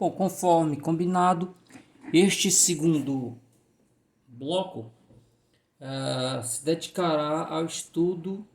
Bom, conforme combinado, este segundo bloco se dedicará ao estudo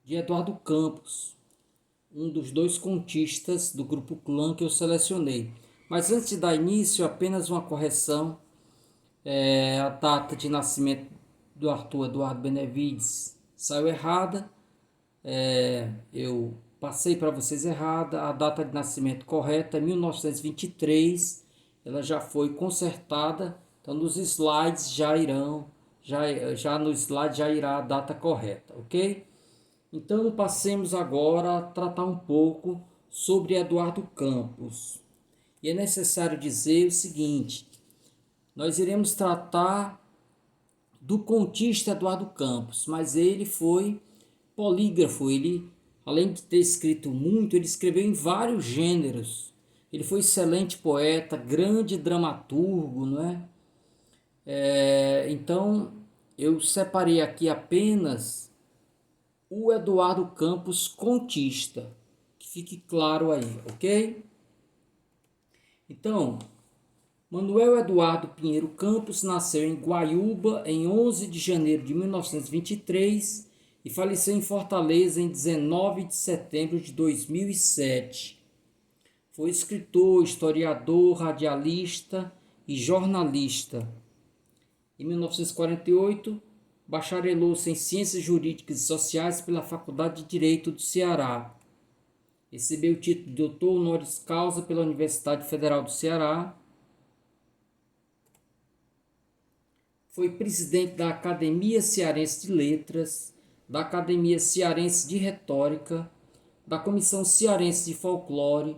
de Eduardo Campos, um dos dois contistas do grupo Clã que eu selecionei. Mas antes de dar início, apenas uma correção. A data de nascimento do Arthur Eduardo Benevides saiu errada. Eu passei para vocês errada. A data de nascimento correta é 1923. Ela já foi consertada. Então nos slides já no slide já irá a data correta, ok? Então passemos agora a tratar um pouco sobre Eduardo Campos. E é necessário dizer o seguinte: nós iremos tratar do contista Eduardo Campos, mas ele foi polígrafo. Ele, além de ter escrito muito, ele escreveu em vários gêneros. Ele foi excelente poeta, grande dramaturgo, não é? Então, eu separei aqui apenas o Eduardo Campos contista, que fique claro aí, ok? Então, Manuel Eduardo Pinheiro Campos nasceu em Guaiúba em 11 de janeiro de 1923 e faleceu em Fortaleza em 19 de setembro de 2007. Foi escritor, historiador, radialista e jornalista. Em 1948, bacharelou-se em Ciências Jurídicas e Sociais pela Faculdade de Direito do Ceará. Recebeu o título de doutor honoris causa pela Universidade Federal do Ceará. Foi presidente da Academia Cearense de Letras, da Academia Cearense de Retórica, da Comissão Cearense de Folclore,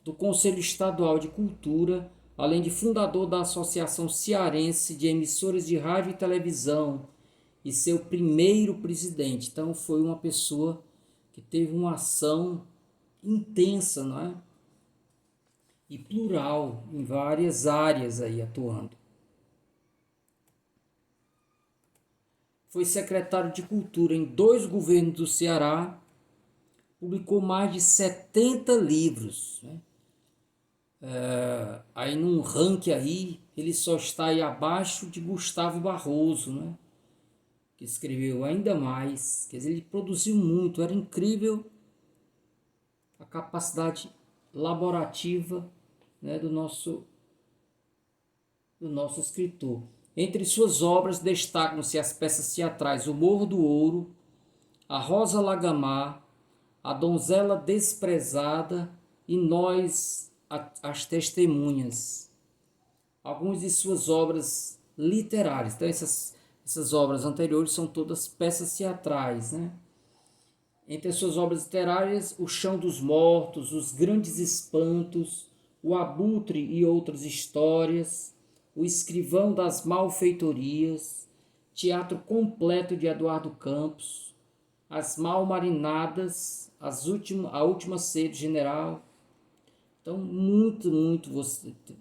do Conselho Estadual de Cultura, além de fundador da Associação Cearense de Emissoras de Rádio e Televisão e seu primeiro presidente. Então foi uma pessoa que teve uma ação intensa, não é? E plural em várias áreas aí atuando. Foi secretário de Cultura em 2 governos do Ceará, publicou mais de 70 livros, né? Aí num ranking aí, ele só está aí abaixo de Gustavo Barroso, né? Que escreveu ainda mais, quer dizer, ele produziu muito, era incrível a capacidade laborativa, né, do nosso escritor. Entre suas obras destacam-se as peças teatrais O Morro do Ouro, A Rosa Lagamar, A Donzela Desprezada e Nós, as Testemunhas. Algumas de suas obras literárias. Então essas obras anteriores são todas peças teatrais, né? Entre as suas obras literárias, O Chão dos Mortos, Os Grandes Espantos, O Abutre e Outras Histórias, O Escrivão das Malfeitorias, Teatro Completo de Eduardo Campos, As Mal-Marinadas, A Última Ceia do General. Então,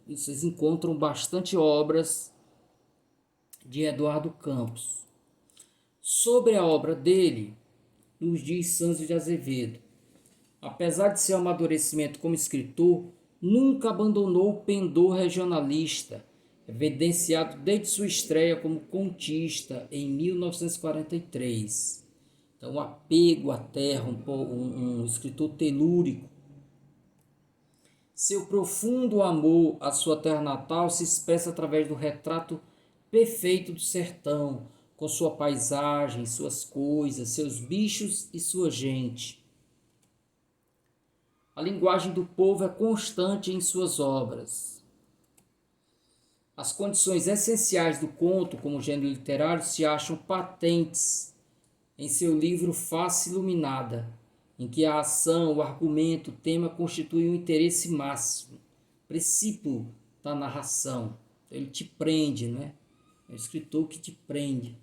vocês encontram bastante obras de Eduardo Campos. Sobre a obra dele, nos diz Santos de Azevedo: apesar de seu amadurecimento como escritor, nunca abandonou o pendor regionalista, evidenciado desde sua estreia como contista em 1943. Então, o apego à terra, um escritor telúrico. Seu profundo amor à sua terra natal se expressa através do retrato perfeito do sertão, com sua paisagem, suas coisas, seus bichos e sua gente. A linguagem do povo é constante em suas obras. As condições essenciais do conto como gênero literário se acham patentes em seu livro Face Iluminada, em que a ação, o argumento, o tema constituem o interesse máximo, princípio da narração. Ele te prende, né? É um escritor que te prende.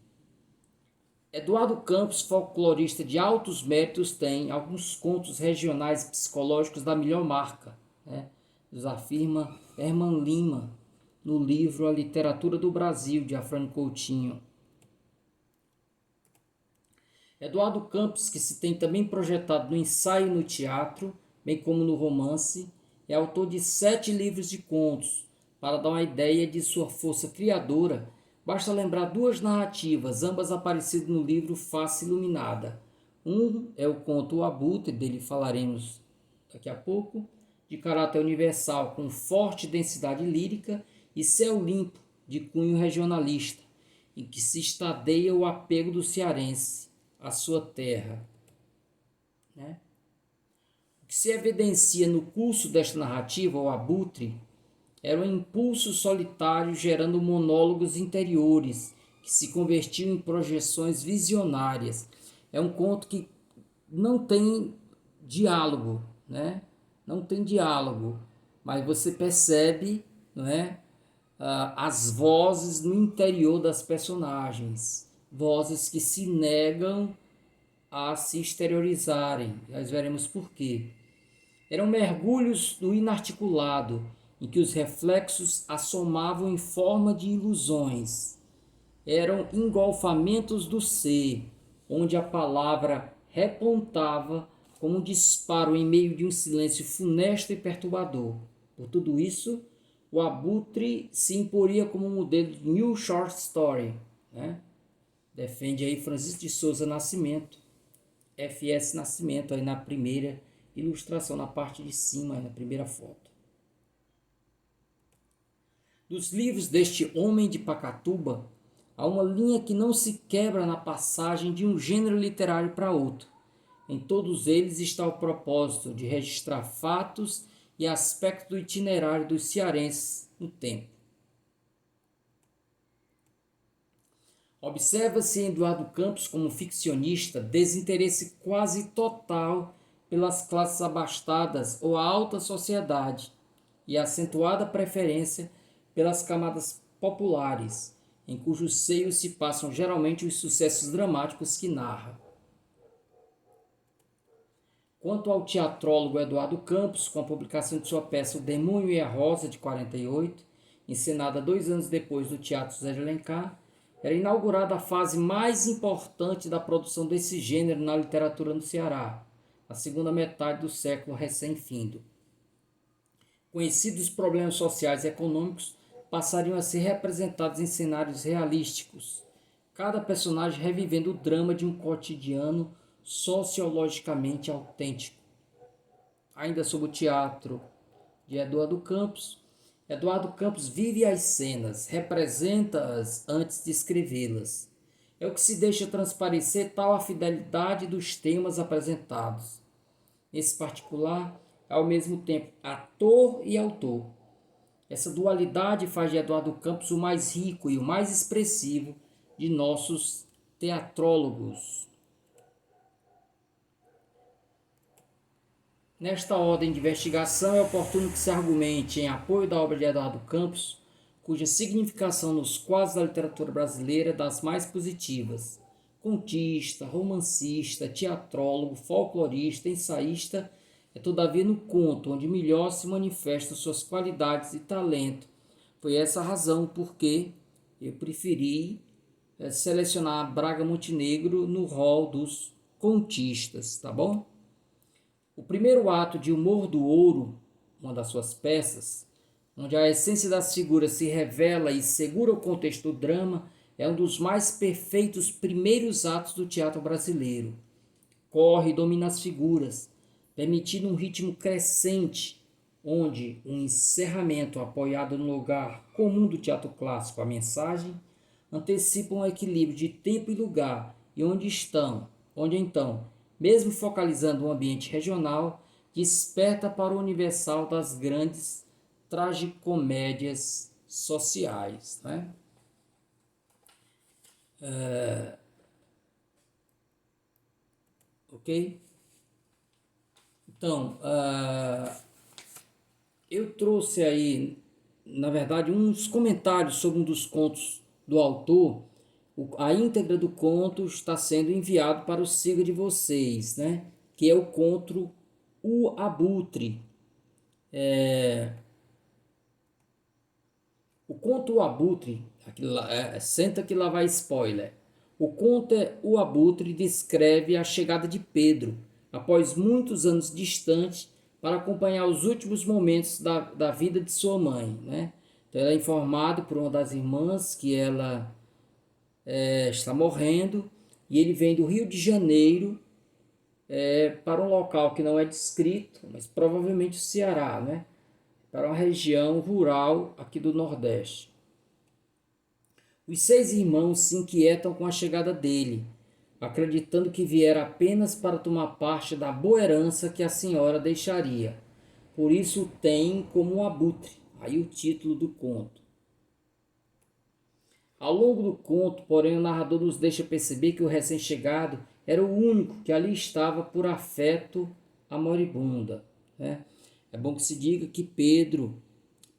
Eduardo Campos, folclorista de altos méritos, tem alguns contos regionais psicológicos da melhor marca, né? Nos afirma Herman Lima, no livro A Literatura do Brasil, de Afrânio Coutinho. Eduardo Campos, que se tem também projetado no ensaio e no teatro, bem como no romance, é autor de 7 livros de contos. Para dar uma ideia de sua força criadora, basta lembrar 2 narrativas, ambas aparecidas no livro Face Iluminada. Um é o conto O Abutre, dele falaremos daqui a pouco, de caráter universal com forte densidade lírica, e Céu Limpo, de cunho regionalista, em que se estadeia o apego do cearense à sua terra, né? O que se evidencia no curso desta narrativa, O Abutre, era um impulso solitário gerando monólogos interiores que se convertiam em projeções visionárias. É um conto que não tem diálogo, né? Não tem diálogo, mas você percebe, não é, as vozes no interior das personagens, vozes que se negam a se exteriorizarem. Nós veremos por quê. Eram mergulhos no inarticulado, em que os reflexos assomavam em forma de ilusões. Eram engolfamentos do ser, onde a palavra repontava como um disparo em meio de um silêncio funesto e perturbador. Por tudo isso, o Abutre se imporia como um modelo de New Short Story, né? Defende aí Francisco de Souza Nascimento, F.S. Nascimento, aí na primeira ilustração, na parte de cima, aí na primeira foto. Dos livros deste homem de Pacatuba, há uma linha que não se quebra na passagem de um gênero literário para outro. Em todos eles está o propósito de registrar fatos e aspectos do itinerário dos cearenses no tempo. Observa-se em Eduardo Campos como ficcionista desinteresse quase total pelas classes abastadas ou a alta sociedade e acentuada preferência pelas camadas populares, em cujo seio se passam geralmente os sucessos dramáticos que narra. Quanto ao teatrólogo Eduardo Campos, com a publicação de sua peça O Demônio e a Rosa, de 48, encenada 2 anos depois do Teatro José de Alencar, era inaugurada a fase mais importante da produção desse gênero na literatura no Ceará, na segunda metade do século recém-findo. Conhecidos problemas sociais e econômicos passariam a ser representados em cenários realísticos, cada personagem revivendo o drama de um cotidiano sociologicamente autêntico. Ainda sobre o teatro de Eduardo Campos vive as cenas, representa-as antes de escrevê-las. É o que se deixa transparecer tal a fidelidade dos temas apresentados. Nesse particular, é ao mesmo tempo ator e autor. Essa dualidade faz de Eduardo Campos o mais rico e o mais expressivo de nossos teatrólogos. Nesta ordem de investigação, é oportuno que se argumente em apoio da obra de Eduardo Campos, cuja significação nos quadros da literatura brasileira é das mais positivas. Contista, romancista, teatrólogo, folclorista, ensaísta, é todavia no conto onde melhor se manifestam suas qualidades e talento. Foi essa a razão porque eu preferi selecionar Braga Montenegro no rol dos contistas, tá bom? O primeiro ato de O Morro do Ouro, uma das suas peças, onde a essência das figuras se revela e segura o contexto do drama, é um dos mais perfeitos primeiros atos do teatro brasileiro. Corre e domina as figuras, permitindo um ritmo crescente, onde um encerramento apoiado no lugar comum do teatro clássico, a mensagem, antecipa um equilíbrio de tempo e lugar, e onde então, mesmo focalizando um ambiente regional, desperta para o universal das grandes tragicomédias sociais, né? Ok? Então, eu trouxe aí, na verdade, uns comentários sobre um dos contos do autor. A íntegra do conto está sendo enviado para o siga de vocês, né? Que é o conto O Abutre. O conto O Abutre, senta que lá vai spoiler. O conto O Abutre descreve a chegada de Pedro, após muitos anos distante, para acompanhar os últimos momentos da vida de sua mãe, né? Então ela é informada por uma das irmãs que ela está morrendo, e ele vem do Rio de Janeiro para um local que não é descrito, mas provavelmente o Ceará, né? Para uma região rural aqui do Nordeste. Os 6 irmãos se inquietam com a chegada dele, acreditando que viera apenas para tomar parte da boa herança que a senhora deixaria. Por isso o tem como um abutre. Aí o título do conto. Ao longo do conto, porém, o narrador nos deixa perceber que o recém-chegado era o único que ali estava por afeto à moribunda, né? É bom que se diga que Pedro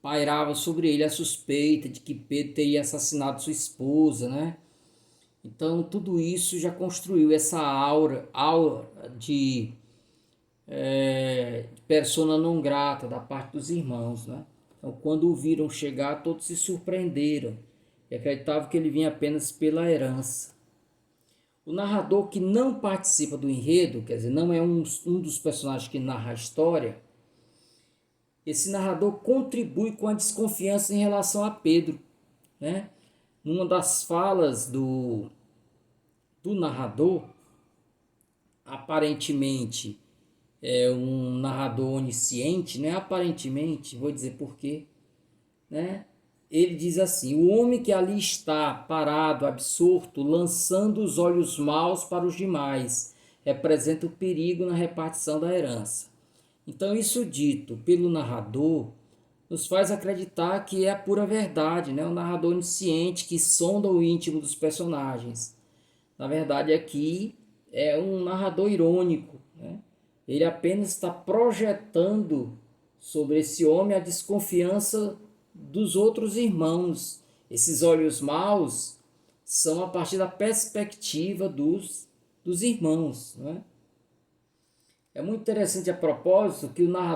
pairava sobre ele a suspeita de que Pedro teria assassinado sua esposa, né? Então tudo isso já construiu essa aura de persona não grata da parte dos irmãos, né? Então quando o viram chegar, todos se surpreenderam e acreditavam que ele vinha apenas pela herança. O narrador que não participa do enredo, quer dizer, não é um dos personagens que narra a história, esse narrador contribui com a desconfiança em relação a Pedro, né? Numa das falas do narrador, aparentemente é um narrador onisciente, né? Aparentemente, vou dizer por quê, né? Ele diz assim: o homem que ali está, parado, absorto, lançando os olhos maus para os demais, representa o perigo na repartição da herança. Então, isso dito pelo narrador nos faz acreditar que é a pura verdade, né? O narrador onisciente que sonda o íntimo dos personagens. Na verdade, aqui é um narrador irônico, né? Ele apenas está projetando sobre esse homem a desconfiança dos outros irmãos. Esses olhos maus são a partir da perspectiva dos irmãos, né? É muito interessante a propósito que o narrador